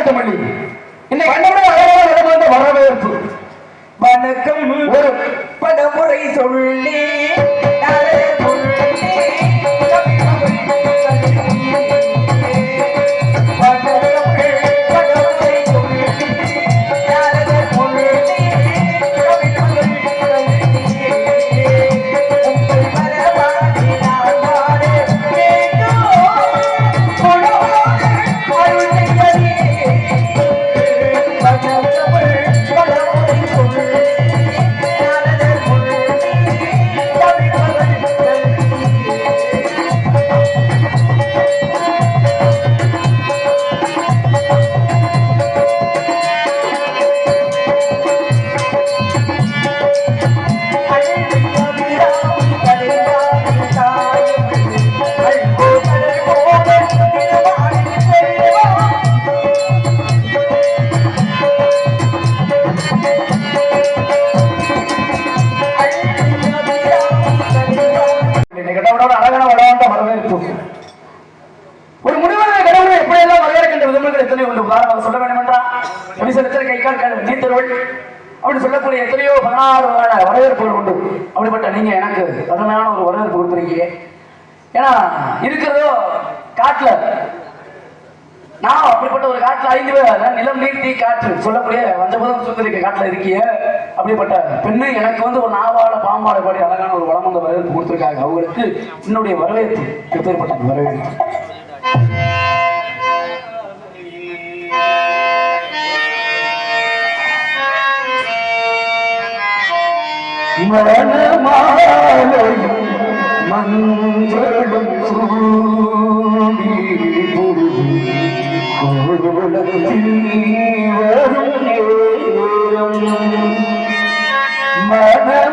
தமிழ் இன்னைக்கு கண்டபடி வரவேற்பு வணக்கம் ஒரு படமுறை சொல்லி ஒரு முடிவான கடவுளை எப்படியெல்லாம் வரவேற்கின்ற விதங்கள் எத்தனை உண்டு. உதாரணமாக சொல்ல வேண்டும் என்றால் கை கால் நீத்தருள் அப்படி சொல்லக்கூடிய எத்தனையோ 16 வரவேற்புகள் உண்டு. அப்படிப்பட்ட நீங்க எனக்கு அருமையான ஒரு வரவேற்பு கொடுத்துருக்கீங்க. ஏன்னா இருக்கிறதோ காட்டுல, நான் அப்படிப்பட்ட ஒரு காட்டுல 5 பேர் நிலம் நீர் தீ காற்று சொல்லக்கூடிய வஞ்சபதம் சுந்தரிக்க காட்டுல இருக்கிய அப்படிப்பட்ட பெண்ணு எனக்கு ஒரு நாவாட பாம்பாட பாடி அழகான ஒரு வளம் வந்த வரவேற்பு கொடுத்துருக்காங்க. அவங்களுக்கு என்னுடைய வரவேற்பு எப்பேற்பட்ட வரவேற்பு. மஞ்சளும் சூடி கோலத்தில் வரும் நேரம்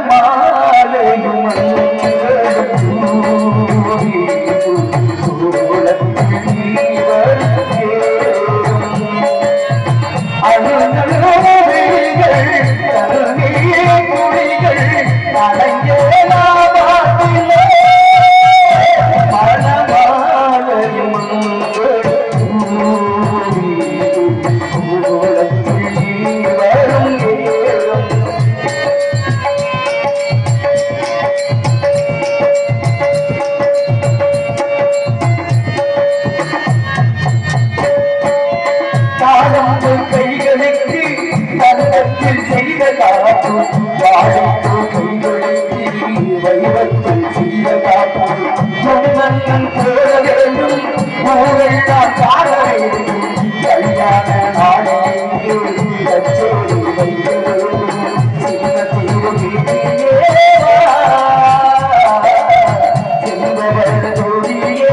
மனமாலையும் மஞ்சளும் சூடி கோலத்தில் வரும் கைகளுக்கு தன்னத்தில் செய்த காப்பு வைவத்தில் செய்த காப்பு மன்னன் போட வேண்டும் ஊரெல்லாம் காண வேண்டும் கல்யாண நாடே கச்சேரி வைக்க வேண்டும் சின்ன தீவு சின்ன வருட ஜோடியே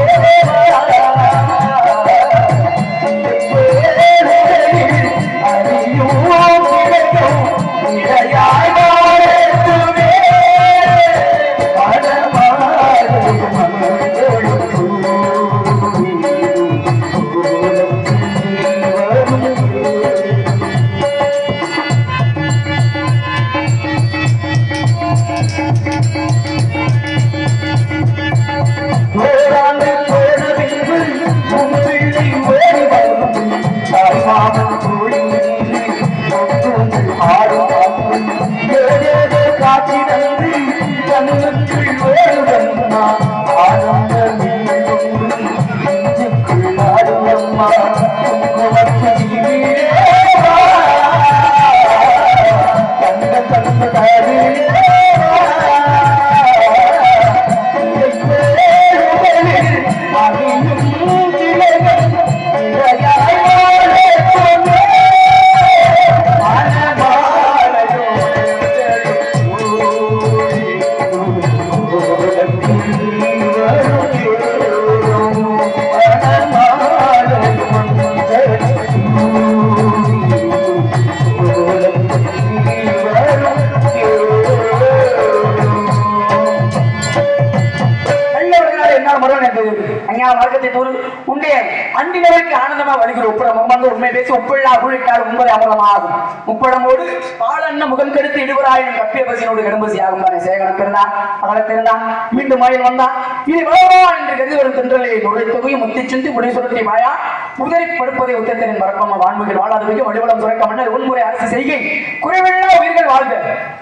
அஞ்ஞான மார்க்கத்தை தூரு உண்டே அண்டினவருக்கு ஆனந்தமா வருகிற உப்படம் வந்து உண்மை பேசி உப்பில்லா குளிட்டால் உண்மை அமரமாகும் முப்படமோடு பாலண்ண முகம் கெடுத்து இடுவராயின் கப்பிய பசினோடு கடும்பசி ஆகும் தானே சேகனம் பிறந்தான் அகலத்திருந்தான் மீண்டும் மயில் வந்தான் இனி வளருவான் என்று கருதி வரும் தென்றலை நுழை தொகையும் முத்தி சிந்தி முடி சுரத்தி மாயா முதலை படுப்பதை உத்தத்தின் மறக்காம வான்முகில் வாழாத வைக்க வழிவளம் சுரக்க மன்னர் உன்முறை அரசு செய்கை குறைவில்லா உயிர்கள் வாழ்க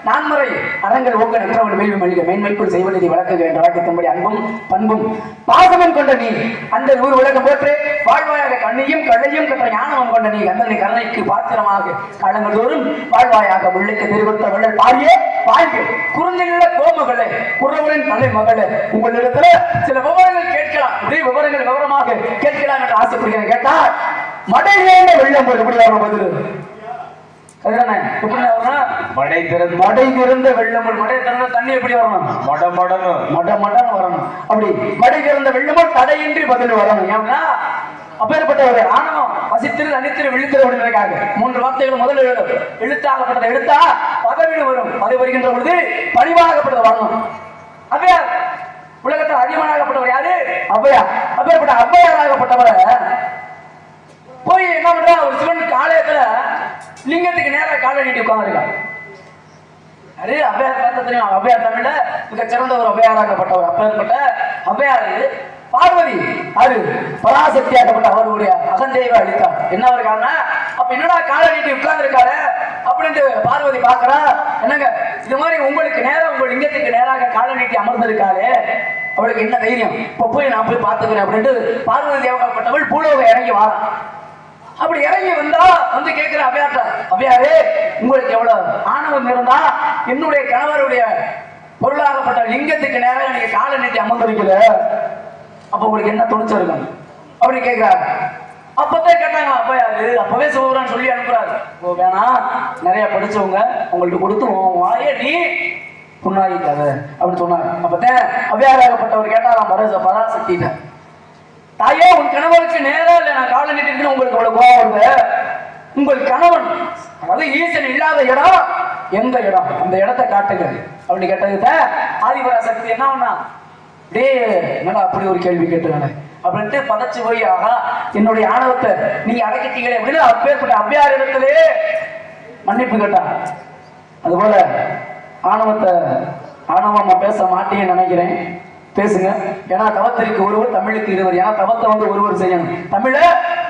நான்முறை அறங்கள் ஓங்க நன்றவன் மேல்வி மல்லிக மேன்மைக்குள் செய்வதை வழக்குக என்ற வழக்கத்தின்படி அன்பும் பண்பும் பாசமும் கொண்ட நீ அந்த ஊர் உலகம் போற்று வாழ்வாயாக கண்ணையும் கள்ளையும் கற்ற ஞானமும் கொண்ட நீ கந்தனை கருணைக்கு பாத்திரமாக காலங்கள் தோறும் வாழ்வாயாக முள்ளைக்கு தெரிவித்த வள்ளல் பாரியே வாழ்க குறுநில கோமகளே குறவரின் தலை மகளே உங்களிடத்துல சில விவரங்கள் கேட்கலாம் இதே விவரங்கள் விவரமாக கேட்கலாம் என்று ஆசைப்படுகிறேன் கேட்டால் மடையிலேண்ட வெள்ளம் போல் எப்படி வரும் பதில் மடை திறந்த வெள்ளமுள் மடை திறந்த தண்ணி எப்படி வரணும் மட மடன்னு வரணும் அப்படி மடை திறந்த வெள்ளமுள் தடையின்றி பதில் வரணும் ஏன்னா அப்பேற்பட்ட ஒரு ஆணவம் வசித்திரு அனித்திரு விழித்திரு அப்படின்றதுக்காக 3 வார்த்தைகள் முதல் எழுத்தாகப்பட்டதை எடுத்தா பதவிடு வரும் பதவி வருகின்ற பொழுது பணிவாகப்பட்டது வரணும் அவ்வையார் உலகத்தில் அதிகமாகப்பட்டவர் யாரு அவ்வையார் அப்பேற்பட்ட அவ்வையாராகப்பட்டவரை போய் என்ன பண்றா ஒரு சிவனுக்கு ஆலயத்துல லிங்கத்துக்கு நேரா காலை நீட்டி உட்கார்ந்துருக்காங்க அரே அவ்வையார் பார்த்தா தெரியும் அவ்வையார் தமிழ்ல மிக சிறந்த ஒரு அவ்வையாராகப்பட்டவர் அப்பேற்பட்ட அவ்வையாரு பார்வதி அது பராசக்தியாகப்பட்ட அவருடைய அகந்தேவை அளித்தார் என்ன ஒரு காரணம் அப்ப என்னடா காலை நீட்டி உட்கார்ந்து இருக்காரு அப்படின்ட்டு பார்வதி பாக்குறா என்னங்க இது மாதிரி உங்களுக்கு நேரம் உங்க லிங்கத்துக்கு நேராக காலை நீட்டி அமர்ந்திருக்காரு அவளுக்கு என்ன தைரியம் இப்ப போய் நான் போய் பார்த்துக்கிறேன் அப்படின்ட்டு பார்வதி தேவகாப்பட்டவள் பூலோக இறங்கி வாரான் அப்படி இறங்கி வந்தா வந்து கேட்கிற அவ்வையார்ட்ட அவ்வையாரே உங்களுக்கு எவ்வளவு ஆணவம் இருந்தா என்னுடைய கணவருடைய பொருளாகப்பட்ட லிங்கத்துக்கு நேரம் நீங்க காலை நீட்டி அமர்ந்திருக்கல அப்ப உங்களுக்கு என்ன துணிச்சு இருக்கும் அப்படி கேட்கிறாரு அப்பதான் கேட்டாங்க அவ்வையாரு அப்பவே சொல்றான்னு சொல்லி அனுப்புறாரு ஓ வேணாம் நிறைய படிச்சவங்க உங்கள்ட்ட கொடுத்து வாய நீ புண்ணாகிக்காத அப்படின்னு சொன்னாங்க அப்பதான் அவ்வையாராகப்பட்டவர் கேட்டாராம் பராசக்தியில தாயே உன் கணவருக்கு நேரா இல்ல நான் காலை நீட்டிருக்கேன் உங்களுக்கு அவ்வளவு கோவம் வருது உங்கள் கணவன் அதாவது ஈசன் இல்லாத இடம் எந்த இடம் அந்த இடத்தை காட்டுங்க அப்படின்னு கேட்டது ஆதிபராசக்தி என்ன பண்ணா டே என்னடா அப்படி ஒரு கேள்வி கேட்டுக்கானே அப்படின்ட்டு பதச்சு போய் ஆகா என்னுடைய ஆணவத்தை நீங்க அடக்கிட்டீங்களே அப்படின்னு அப்பேற்பட்ட அவ்வையார் இடத்திலே மன்னிப்பு கேட்டா அதுபோல ஆணவமா பேச மாட்டேன்னு நினைக்கிறேன் பேசுங்க ஏன்னா தவத்திற்கு ஒருவர் தமிழுக்கு இருவர் ஏன்னா தவத்தை வந்து ஒருவர் செய்யணும் தமிழ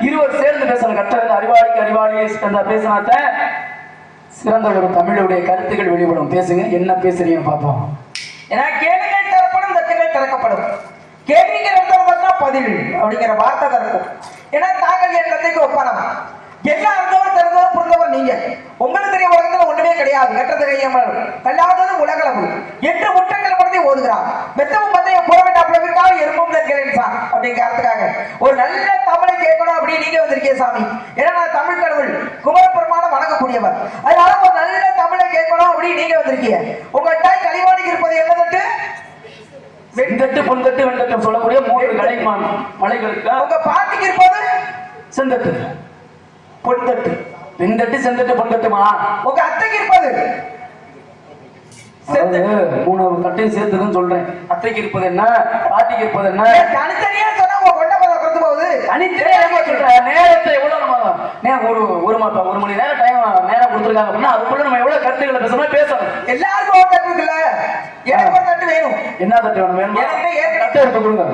இருவர் சேர்ந்து பேசணும் கற்றது அறிவாளிக்கு அறிவாளி பேசினாத்த சிறந்த ஒரு தமிழுடைய கருத்துக்கள் வெளிப்படும் பேசுங்க என்ன பேசுறீங்கன்னு பார்ப்போம் ஏன்னா கேள்விகள் தரப்படும் தத்துகள் திறக்கப்படும் கேள்விகள் பதில் அப்படிங்கிற வார்த்தை இருக்கும் ஏன்னா தாங்கள் என் தந்தைக்கு ஒப்பானம் எல்லா அர்த்தமும் தெரிந்தவர் புரிந்தவர் நீங்க உங்களுக்கு தெரிய உலகத்துல ஒண்ணுமே கிடையாது கற்றது கையமல் கல்லாதது உலகளவு என்று முற்றங்கள் படுத்தி ஓதுகிறார் மெத்தமும் மந்தைய புறவிட்டாப்புலவிற்காக எறும்பும் சார் அப்படிங்கிறதுக்காக ஒரு நல்ல தமிழை கேட்கணும் அப்படின்னு நீங்க வந்திருக்கீங்க சாமி ஏன்னா நான் தமிழ் கடவுள் குமரப்பெருமான வணங்கக்கூடியவர் அதனால ஒரு நல்ல தமிழை கேட்கணும் அப்படின்னு நீங்க வந்திருக்கீங்க உங்கள்கிட்ட கலிவாணிக்கு இருப்பது என்ன தட்டு வெண்தட்டு பொன்தட்டு வெண்தட்டு சொல்லக்கூடிய 3 கலைமான் மலைகளுக்கு உங்க பாட்டுக்கு இருப்பது செந்தட்டு பொன்தட்டு வெண்தட்டு செந்தட்டு பொன்தட்டுமா உங்க அத்தைக்கு இருப்பது 3 தட்டையும் சேர்த்துன்னு சொல்றேன் அத்தைக்கு இருப்பது என்ன பாட்டிக்கு இருப்பது என்ன தனித்தனியா சொன்னா உங்க கொண்ட குறைந்து போகுது தனித்தனியா சொல்றேன் நேரத்தை எவ்வளவு நம்ம ஒரு மணி நேரம் நேரம் கொடுத்துருக்காங்க அப்படின்னா அதுக்குள்ள நம்ம எவ்வளவு கருத்துக்களை பேசணும் பேசணும் எல்லாருக்கும் ஒரு தட்டு இருக்குல்ல எனக்கு ஒரு தட்டு வேணும் என்ன தட்டு வேணும் வேணும் தட்டு எடுத்து கொடுங்க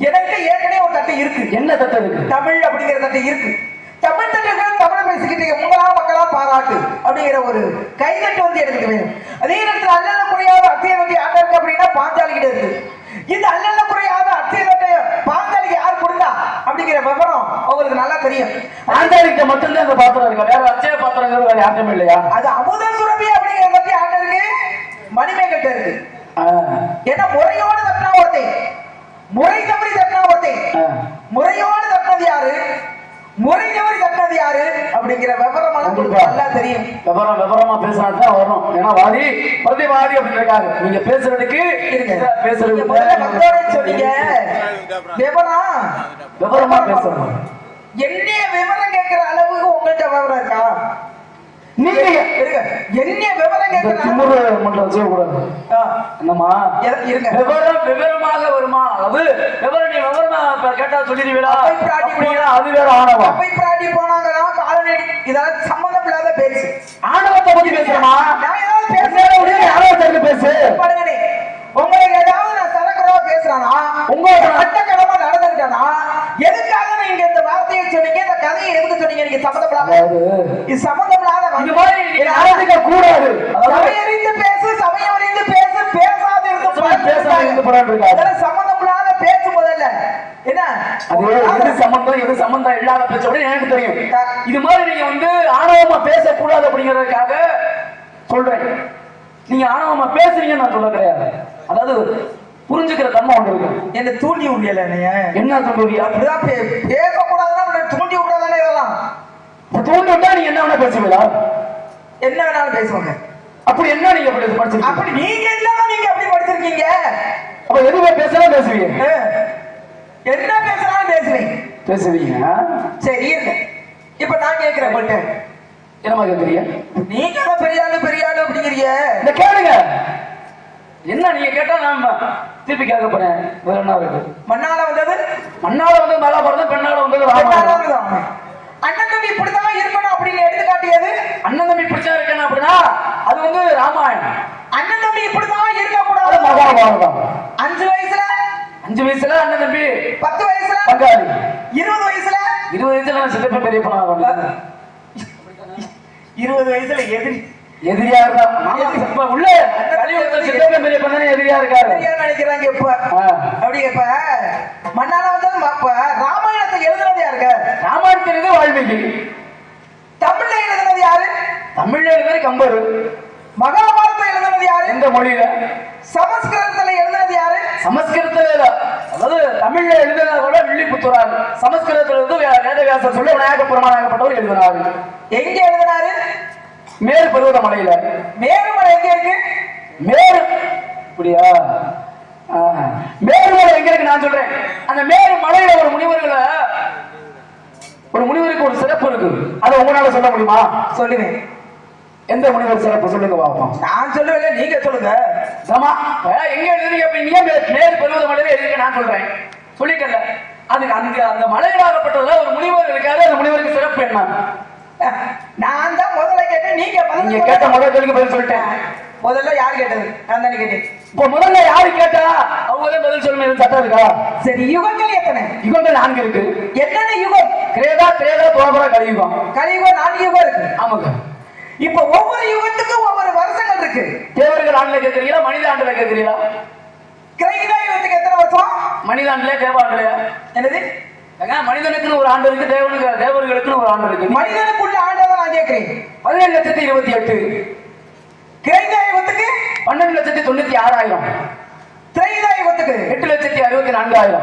எனக்கு ஏற்கனவே ஒரு தட்டு இருக்கு என்ன தட்டு இருக்கு தமிழ் அப்படிங்கிற தட்டு இருக்கு தமிழ் தட்டுகள் தமிழ் பேசிக்கிட்டு உங்களா மக்களா பாராட்டு அப்படிங்கிற ஒரு கைதட்டு வந்து எடுத்துக்க வேணும் அதே நேரத்தில் அல்லல குறையாத அத்திய வண்டி ஆட்ட இருக்கு அப்படின்னா பாஞ்சாலி கிட்ட இருக்கு இந்த அல்லல குறையாத அத்திய வட்டை பாஞ்சாலிக்கு யார் கொடுத்தா அப்படிங்கிற விவரம் உங்களுக்கு நல்லா தெரியும் பாஞ்சாலிக்கு மட்டும்தான் அந்த பாத்திரம் இருக்கு வேற அச்சய பாத்திரங்கிறது வேற யாருமே இல்லையா அது அமுத சுரபி அப்படிங்கிற பத்தி ஆட்ட இருக்கு மணிமேகட்ட இருக்கு ஏன்னா முறையோடு தட்டினா ஒருத்தன் முறை தவறி தட்டினா ஒருத்தன் முறையோடு தட்டினது யாரு முறை தவறி தட்டினது யாரு அப்படிங்கிற விவரமெல்லாம் நல்லா தெரியும் விவரமா பேசினாதான் வரும் ஏன்னா வாதி பிரதிவாதி அப்படின்னு இருக்காங்க நீங்க பேசுறதுக்கு சொன்னீங்க விவரமா பேசணும் என்ன விவரம் கேட்கிற அளவுக்கு உங்கள்கிட்ட விவரம் இருக்கா நீங்க என்ன விவரம் கேட்கிறேன். திமுரு மட்டும் வச்சுக்கூடாது என்னம்மா இருங்க. விவரமாக வருமா? அது விவரம் நீ விவரமா கேட்டா சொல்லிடுவீங்களா? அப்பை பிராட்டி அப்படின்னா அது வேற ஆணவம். அப்பை பிராட்டி போனாங்கன்னா காலநடி இதெல்லாம் சம்பந்தம் இல்லாத பேசு. ஆணவத்தை பத்தி பேசுறமா? நான் ஏதாவது ஆணவத்தை பேசு. பாருங்க, உங்களுக்கு ஏதாவது நான் தரக்குறவா பேசுறானா? உங்களுக்கு சட்டக்கிழமை நடந்துட்டானா? எதுக்காக நீங்க இந்த வார்த்தையை சொன்னீங்க? இந்த கதையை எதுக்கு சொன்னீங்க? நீங்க சம்மந்தம் இல்லாத இது சம்மந்தம் இல்லாத இது மாதிரி ஆரம்பிக்க கூடாது. சபையறிந்து பேசு, சபையறிந்து பேசு, பேசாத இருந்து சம்மந்தம் இல்லாத பேசு. முதல்ல என்ன எது சம்பந்தம் இல்லாத பேச்ச எனக்கு தெரியும். இது மாதிரி நீங்க வந்து ஆணவமா பேசக்கூடாது அப்படிங்கறதுக்காக சொல்றேன். நீங்க ஆணவமா பேசுறீங்க நான் சொல்ல கிடையாது. அதாவது புரிஞ்சுக்கிற தன்மை ஒன்று இருக்கு. என்ன தூண்டி விடல என்ன தூண்டி? அப்படிதான் பேசக்கூடாதுன்னா தூண்டி விடாதானே இதெல்லாம். தூண்டி விட்டா நீங்க என்ன வேணா பேசுவீங்களா? என்ன வேணாலும் பேசுவாங்க. அப்படி என்ன நீங்க படிச்சிருக்கீங்க? அப்படி நீங்க என்னதான் நீங்க அப்படி படிச்சிருக்கீங்க? அப்ப எதுவுமே பேசலாம் பேசுவீங்க. என்ன பேசலாம் பேசுவீங்க. சரி இருங்க. இப்ப நான் கேட்கிறேன் உங்கள்கிட்ட, என்னமா கேட்கறீங்க? நீங்க தான் பெரிய ஆளு அப்படிங்கிறீங்க. இந்த கேளுங்க. என்ன நீங்க கேட்டா நான் திருப்பி கேட்க போறேன். வேற என்ன இருக்கு? மண்ணால வந்தது மகாபாரதம், பெண்ணால வந்தது ராமாயணம். அண்ணன் தம்பி இப்படிதான் இருக்கணும் அப்படின்னு எடுத்து காட்டியது. அண்ணன் தம்பி இப்படிதான் இருக்கணும் அப்படின்னா அது வந்து ராமாயணம். அண்ணன் தம்பி இப்படிதான் இருக்க கூடாது மகாபாரதம். 5 வயசுல அண்ணன் தம்பி, 10 வயசுல பங்காளி, 20 வயசுல நான் சித்தப்பா பெரியப்பா 20 வயசுல எதிரியா இருக்கா உள்ள சித்தப்பா பெரியப்பா தானே எதிரியா இருக்காரு நினைக்கிறாங்க. இப்ப அப்படி இப்ப மண்ணால வந்து ராமாயணத்தை எழுதுனது யாருங்க? ராமாயணத்தை எழுத வால்மீகி. தமிழ்ல எழுதுனது யாரு? தமிழ்ல எழுதுனது கம்பர். மகாபாரதம் எழுதுனது யாரு? எந்த மொழியில? சமஸ்கிருதத்துல எழுதுனது யாரு? சமஸ்கிருதத்துல, அதாவது தமிழ்ல எழுதுனத விட வில்லிபுத்தூரார். சமஸ்கிருதத்துல இருந்து வேதவியாசர் சொல்ல விநாயக பெருமானாகப்பட்டவர் எழுதினாரு. எங்க எழுதினாரு? மேரு பருவதமலையில. மேருமலை எங்க இருக்கு? மேரு அப்படியா? மேருமலை எங்க இருக்கு நான் சொல்றேன். அந்த மேரு மலையில ஒரு முனிவருக்கு ஒரு சிறப்பு இருக்கு. அதை உங்களால சொல்ல முடியுமா? சொல்லுவேன். எந்த முனிவர் சிறப்பு சொல்லுங்க பாப்போம். நான் சொல்லுவேன், நீங்க சொல்லுங்க. எங்க எழுதுறீங்க அப்படிங்க? மேரு பருவதமலையில எழுதிக்க நான் சொல்றேன். சொல்லிட்டல. அதுக்கு அந்த மலையிலாகப்பட்டதுல ஒரு முனிவர் இருக்காரு. அந்த முனிவருக்கு சிறப்பு என்ன? நான் தான் முதல்ல கேட்டேன். நீங்க கேட்ட முதல் கேள்விக்கு பதில் சொல்லிட்டேன். முதல்ல யார் கேட்டது? நான் தானே கேட்டேன். இப்போ முதல்ல யாரு கேட்டா அவங்க பதில் சொல்லணும். சட்டம் இருக்கா? சரி, யுகங்கள் எத்தனை? யுகங்கள் 4 இருக்கு. என்னென்ன யுகம்? கிரேதா, துவாபர, கலியுகம். கலியுகம் 4 யுகம் இருக்கு. ஆமாங்க. இப்ப ஒவ்வொரு யுகத்துக்கும் ஒவ்வொரு வருஷங்கள் இருக்கு. தேவர்கள் ஆண்டுல கேட்கறீங்களா, மனித ஆண்டுல கேட்கறீங்களா? கிரேதா யுகத்துக்கு எத்தனை வருஷம்? மனித ஆண்டுல, தேவ ஆண்டுல. என்னது? மனிதனுக்குன்னு ஒரு ஆண்டு இருக்கு, தேவர்களுக்குன்னு ஒரு ஆண்டு இருக்கு. மனிதனுக்குள்ள ஆண்டை நான் கேட்கிறேன். 17,28,000. கிரேதா யுகத்துக்கு 12,96,000. திரேதா யுகத்துக்கு 8,64,000.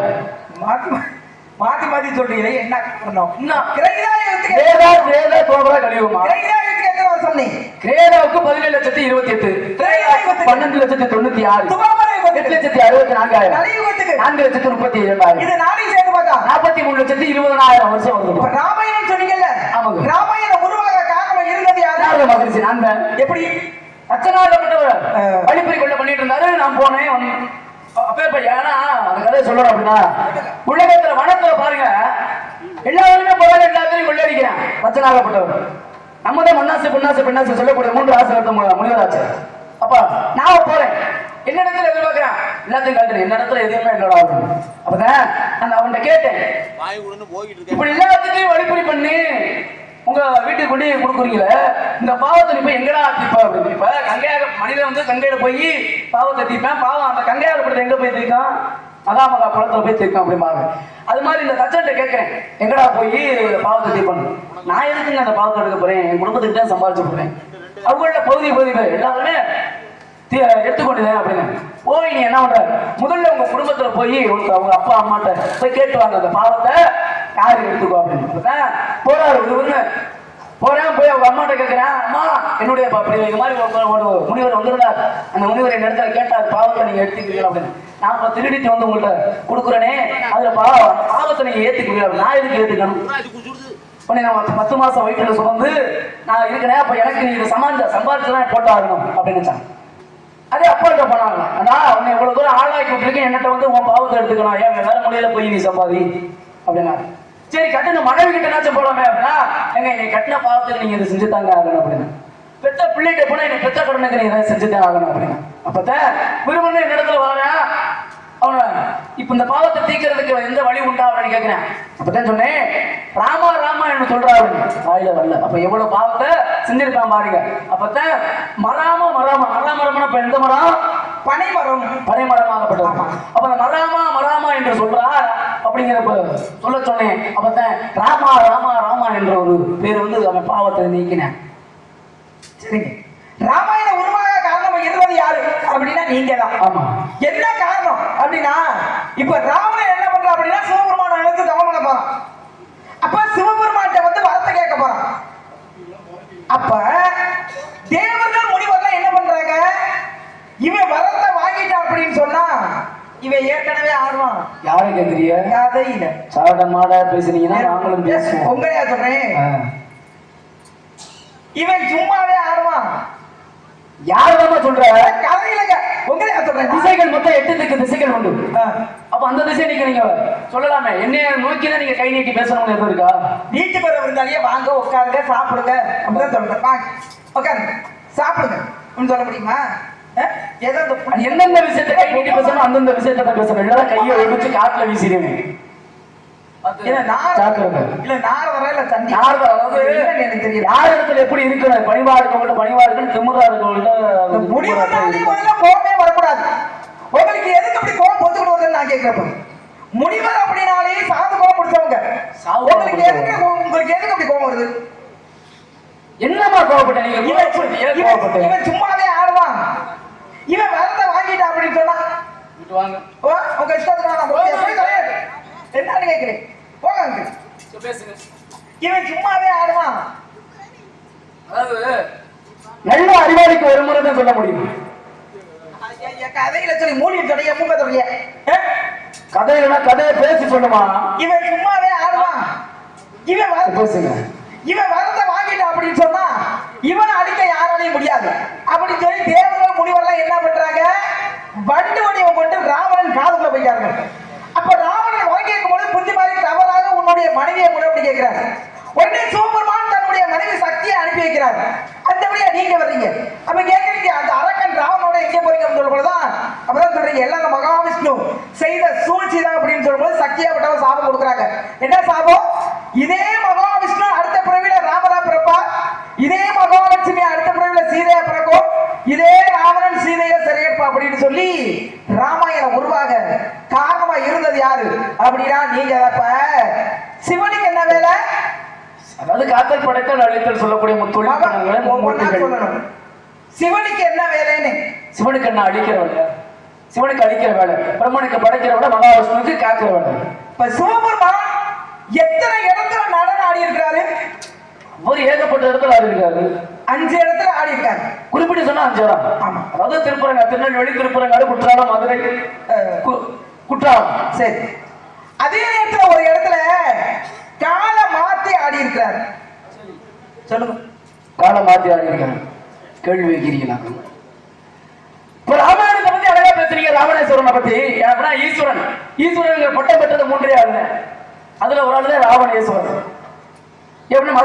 மாத்தி சொல்றீங்களே, என்ன பண்ணணும்? கிரேதா யுகத்துக்கு துவாபர, கலியுகமா? கிரேதா யுகத்துக்கு எத்தனை வருஷம்? நீ கிரேதாவுக்கு 17,28,000. திரேதா யுகத்துக்கு 12,96,000. துவாபர யுகத்துக்கு 8,64,000. கலியுகத்துக்கு 4,37,000. இது நாளைக்கு சேர்த்து பார்த்தா 43,20,000 வருஷம் வருது. ராமாயணம் சொன்னீங்கல்ல? ஆமாங்க. ராமாயணம் உருவாக காரணம் இருந்தது யாரு? மகிழ்ச்சி. நான் எப்படி அச்சனாகப்பட்டவர் வழிப்பறி கொள்ள பண்ணிட்டு இருந்தாரு. நான் போனேன். ஏன்னா அந்த கதையை சொல்லணும் அப்படின்னா, உலகத்துல வனத்துல பாருங்க, எல்லாருமே போறாங்க, எல்லாத்தையும் கொள்ளடிக்கிறேன். அச்சனாகப்பட்டவர் நம்ம தான் பின்னாசு சொல்லக்கூடிய 3 ஆசிரியர் முனிவராச்சு. அப்ப நான் போறேன். என்னிடத்துல எதிர்பார்க்கிறேன், எல்லாத்தையும் காட்டுறேன். என்ன இடத்துல எதுவுமே என்னோட ஆகணும். அப்பதான் நான் அவன்கிட்ட கேட்டேன், இப்படி எல்லாத்துக்கையும் வழிப்பறி பண்ணி உங்க வீட்டுக்கு கொண்டு கொடுக்குறீங்களே, இந்த பாவத்தை நீ போய் எங்கடா தீப்பா அப்படின்னு. இப்ப கங்கையாக மனிதன் வந்து கங்கையில போய் பாவத்தை தீப்பேன். பாவம் அந்த கங்கையாகப்படுத்த எங்க போய் தீர்க்கான்? மகாமகா குளத்துல போய் தீர்க்கான் அப்படிம்பாங்க. அது மாதிரி இந்த தச்சன்ட்ட கேட்கிறேன், எங்கடா போய் பாவத்தை தீர்ப்பணும்? நான் எதுக்குங்க அந்த பாவத்தை எடுக்க போறேன்? என் குடும்பத்துக்கு தான் சம்பாதிச்சு போறேன். அவங்கள பகுதி பேர் எல்லாருமே எடுத்துக்கொண்டுதான் அப்படின்னு. போய் நீ என்ன பண்ற? முதல்ல உங்க குடும்பத்துல போய் அவங்க அப்பா அம்மாட்ட போய் கேட்டுவாங்க, அந்த பாவத்தை யாரு எடுத்துக்கோ அப்படின்னு. போறாரு போறேன். போய் அவங்க அம்மாட்ட கேட்கிறேன், அம்மா என்னுடைய இது மாதிரி ஒரு முனிவர் வந்திருந்தார். அந்த முனிவர் என் இடத்துல கேட்டார், பாவத்தை நீங்க எடுத்துக்கிறீங்க அப்படின்னு. நான் இப்ப திருடிட்டு வந்து உங்கள்கிட்ட கொடுக்குறேனே, அதுல பாவத்தை நீங்க ஏத்துக்குவீங்க. நான் எதுக்கு ஏத்துக்கணும்? உடனே நான் 10 மாசம் வயிற்றுல சுமந்து நான் இருக்கிறேன், அப்ப எனக்கு நீ இதை சம்பாதிச்சுதான் போட்டு ஆகணும் அப்படின்னு நினைச்சாங்க. அதே அப்பாட்ட போனாங்க, ஆனா உன்னை இவ்வளவு தூரம் ஆளாக்கி விட்டுருக்கேன், என்னட்ட வந்து உன் பாவத்தை எடுத்துக்கணும், ஏன் வேற முடியல போய் நீ சம்பாதி அப்படின்னா. சரி கட்டின மனைவி கிட்ட என்னாச்சும் போலாமே அப்படின்னா, எங்க என்னை கட்டின பாவத்துக்கு நீங்க இதை செஞ்சுத்தாங்க ஆகணும் அப்படின்னு. பெத்த பிள்ளைகிட்ட போனா என்னை பெத்த கடனுக்கு நீ இதை செஞ்சுதான் ஆகணும் அப்படின்னு. அப்பதான் விரும்புன்னு என்ன இடத்துல வாரேன், அவன இப்ப இந்த பாவத்தை தீக்கிறதுக்கு எந்த வழி உண்டா அப்படின்னு கேட்கிறேன். அப்பதான் சொன்னேன், ராமா ராமா என்று சொல்றாரு, வாயில வரல. அப்ப எவ்வளவு பாவத்தை செஞ்சிருக்கான் பாருங்க. அப்பதான் மராம மரம்னா இப்ப எந்த மரம்? பனைமரம் ஆகப்பட்டது. அப்ப மராமா மராமா என்று சொல்றார் அப்படிங்கிறப்ப சொல்ல சொன்னேன். அப்பதான் ராமா ராமா ராமா என்ற ஒரு பேர் வந்து அவன் பாவத்தை நீக்கினேன். சரிங்க, ராமாயண உருவாக காரணம் இருந்தது யாரு அப்படின்னா நீங்க தான். ஆமா. என்ன காரணம் அப்படின்னா, இப்ப ராவணன் என்ன பண்றான் அப்படின்னா சிவபெருமான நினைச்சு தவம் பண்ண போறான். அப்ப சிவபெருமான்கிட்ட வந்து வரத்தை கேட்க போறான். அப்ப தேவர்கள் முனிவர்கள் என்ன பண்றாங்க, இவன் வரத்தை வாங்கிட்டான் அப்படின்னு சொன்னா இவன் ஏற்கனவே ஆடுவான். யாரு கேக்குறீங்க? கதையில சாட மாட பேசுனீங்கன்னா நாங்களும் பேசுவோம். உங்களையா சொல்றேன், இவன் சும்மாவே ஆடுவான். யாருதாமா சொல்ற? கதையிலங்க உங்களையா சொல்றேன். திசைகள் மொத்தம் 8 திசைகள் உண்டு. அப்ப அந்த திசை நீங்க சொல்லலாமே, என்னைய நோக்கிதான் நீங்க கை நீட்டி பேசணும்னு எதுவும் இருக்கா? வீட்டுக்கு வர இருந்தாலே வாங்க உட்காருங்க சாப்பிடுங்க அப்படிதான் சொல்றேன். வாங்க உட்காருங்க சாப்பிடுங்க சொல்ல முடியுமா? எந்தெந்த விஷயத்தை கை நீட்டி பேசணும் அந்தந்த விஷயத்தை பேசணும். இல்ல கையை ஒழிச்சு காட்டுல வீசிடுவேன். எப்படி இருக்கணும், பணிவா இருக்கவங்க பணிவா இருக்கணும், திமுறா இருக்கவங்க கோபமே வரக்கூடாது. உங்களுக்கு எதுக்கு அப்படி கோபம் பொத்துக்கிட்டு வருதுன்னு நான் கேட்கிறப்ப, முனிவர் அப்படின்னாலே சாது கோபம் பிடிச்சவங்க. உங்களுக்கு எதுக்கு அப்படி கோபம் வருது? என்னமா கோபப்பட்ட நீங்க? இவன் சும்மாவே ஆடுவான், இவன் வரத்தை வாங்கிட்டான் அப்படின்னு சொன்னா உங்க இஷ்டத்துக்கு என்னன்னு கேட்கிறேன். போங்க பேசுங்க. இவன் சும்மாவே ஆடுவான். அதாவது நல்ல அறிவாளிக்கு ஒரு முறை தான் சொல்ல முடியும். கதையில சொல்லி மூடி சொல்லிய மூக்க சொல்லிய கதையில கதையை பேசி சொல்லுமா. இவன் சும்மாவே ஆடுவான், இவன் பேசுங்க. இவன் வரத்தை வாங்கிட்டான் அப்படின்னு சொன்னா இவன் அடிக்க யாராலையும் முடியாது அப்படின்னு சொல்லி தேவர்கள் முனிவர்கள் என்ன பண்றாங்க, வண்டு வடிவம் கொண்டு ராவணன் காதுக்குள்ள போய்க்கார்கள். அப்ப ராவணன் வர கேட்கும் போது புத்தி மாதிரி தவறாக உன்னுடைய மனைவியை கூட அப்படி கேட்கிறார். உடனே சிவபெருமான் தன்னுடைய மனைவி சக்தியை அனுப்பி வைக்கிறார். அந்த வழியா நீங்க வர்றீங்க. அப்ப கேட்கறீங்க, அந்த அரக்கன் ராவணோட எங்க போறீங்க அப்படின்னு சொல்லும்போதுதான் அப்பதான் சொல்றீங்க, எல்லாம் அந்த மகாவிஷ்ணு செய்த சூழ்ச்சி தான் அப்படின்னு சொல்லும்போது சக்தியாப்பட்டவன் சாபம் கொடுக்குறாங்க. என்ன சாபம்? இதே மகாவிஷ்ணு அடுத்த பிறவில ராமரா பிறப்பா, இதே மகாலட்சுமி அடுத்த பிறவில சீதையா பிறக்கும், இதே ராவணன் சீதையை சிறையேற்பா அப்படின்னு சொல்லி ராமாயணம் உருவாக காரணமா இருந்தது யாரு அப்படின்னா நீங்க. அப்ப சிவனுக்கு என்ன வேலை? அதாவது காத்தல் படைத்தல் அழித்தல் சொல்லக்கூடிய சொல்லணும். சிவனுக்கு என்ன வேலைன்னு? சிவனுக்கு என்ன அழிக்கிற வேலை? சிவனுக்கு அழிக்கிற வேலை. பிரம்மனுக்கு படைக்கிற வேலை, மகாவிஷ்ணுக்கு காக்கிற வேலை. இப்ப சிவபெருமான் எத்தனை இடத்துல நடனம் ஆடி இருக்கிறாரு? ஒரு ஏகப்பட்ட இடத்துல ஆடி இருக்காரு. 5 இடத்துல ஆடி இருக்காரு. குறிப்பிட்டு சொன்னா 5 இடம். ஆமா. அதாவது திருப்பரங்காடு, திருநெல்வேலி, திருப்பரங்காடு, குற்றாலம், மதுரை, குற்றாலம். சரி. அதே நேரத்துல ஒரு இடத்துல காலை மாத்தி ஆடி இருக்கிறார். சொல்லுங்க. காலை மாத்தி ஆடி இருக்காரு. கேள்வி வைக்கிறீங்களா? இப்ப ராமாயணத்தை பத்தி அழகா பேசுறீங்க. ராவணேஸ்வரனை பத்தி அப்படின்னா ஈஸ்வரன் பட்டம் பெற்றது 3 ஆளுங்க. அதுல ஒரு ஆளுதான் ராவணேஸ்வரன். எப்படி